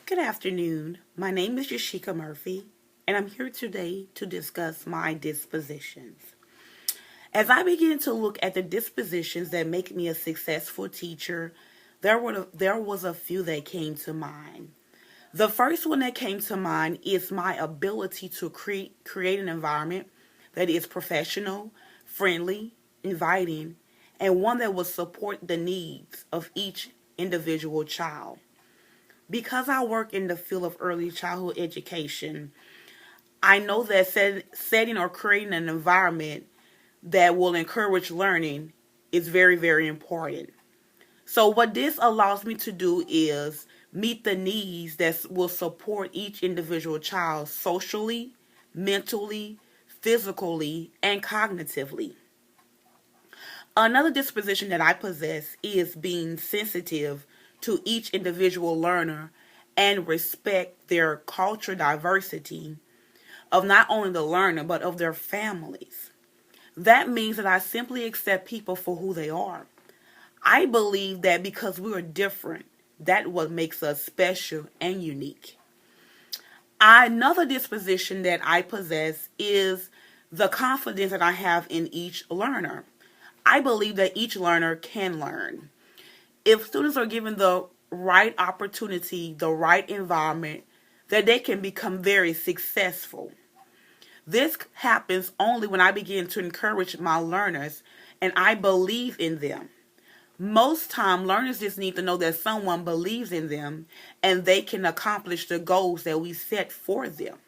Good afternoon. My name is Yashika Murphy, and I'm here today to discuss my dispositions. As I begin to look at the dispositions that make me a successful teacher, there was a few that came to mind. The first one that came to mind is my ability to create an environment that is professional, friendly, inviting, and one that will support the needs of each individual child. Because I work in the field of early childhood education, I know that setting or creating an environment that will encourage learning is very, very important. So, what this allows me to do is meet the needs that will support each individual child socially, mentally, physically, and cognitively. Another disposition that I possess is being sensitive to each individual learner and respect their cultural diversity of not only the learner but of their families. That means that I simply accept people for who they are. I believe that because we are different, that what makes us special and unique. Another disposition that I possess is the confidence that I have in each learner. I believe that each learner can learn. If students are given the right opportunity, the right environment, that they can become very successful. This happens only when I begin to encourage my learners and I believe in them. Most time learners just need to know that someone believes in them and they can accomplish the goals that we set for them.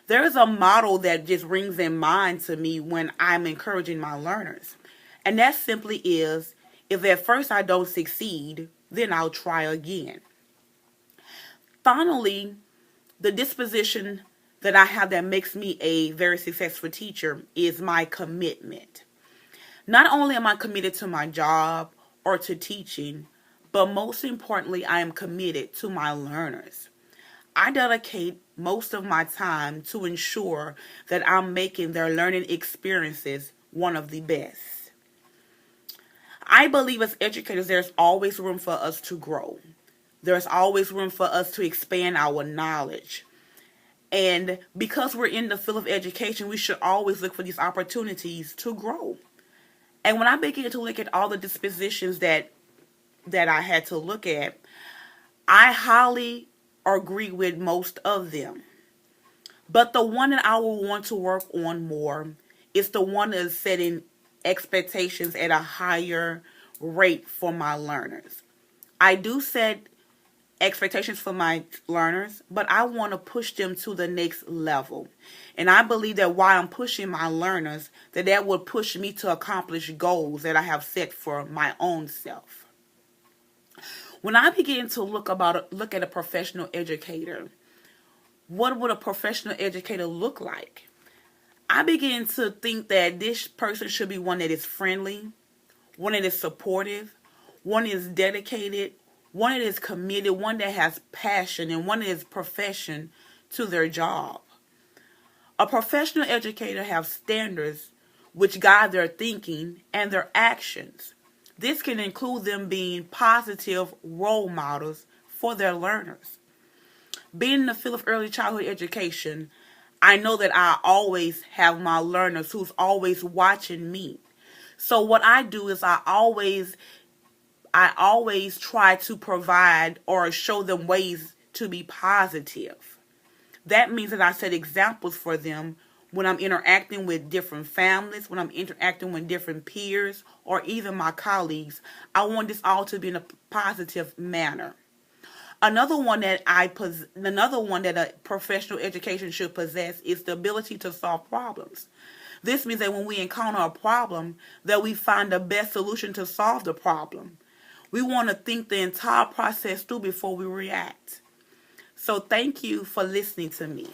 There is a model that just rings in mind to me when I'm encouraging my learners. And that simply is, if at first I don't succeed, then I'll try again. Finally, the disposition that I have that makes me a very successful teacher is my commitment. Not only am I committed to my job or to teaching, but most importantly, I am committed to my learners. I dedicate most of my time to ensure that I'm making their learning experiences one of the best. I believe as educators, there's always room for us to grow. There's always room for us to expand our knowledge. And because we're in the field of education, we should always look for these opportunities to grow. And when I began to look at all the dispositions that I had to look at, I highly agree with most of them. But the one that I will want to work on more is the one that is setting expectations at a higher rate for my learners. I do set expectations for my learners, but I want to push them to the next level. And I believe that while I'm pushing my learners, that will push me to accomplish goals that I have set for my own self. When I begin to look at a professional educator, what would a professional educator look like? I begin to think that this person should be one that is friendly, one that is supportive, one that is dedicated, one that is committed, one that has passion, and one that is profession to their job. A professional educator has standards which guide their thinking and their actions. This can include them being positive role models for their learners. Being in the field of early childhood education, I know that I always have my learners who's always watching me. So what I do is I always try to provide or show them ways to be positive. That means that I set examples for them when I'm interacting with different families, when I'm interacting with different peers, or even my colleagues. I want this all to be in a positive manner. Another one that a professional education should possess is the ability to solve problems. This means that when we encounter a problem, that we find the best solution to solve the problem. We want to think the entire process through before we react. So thank you for listening to me.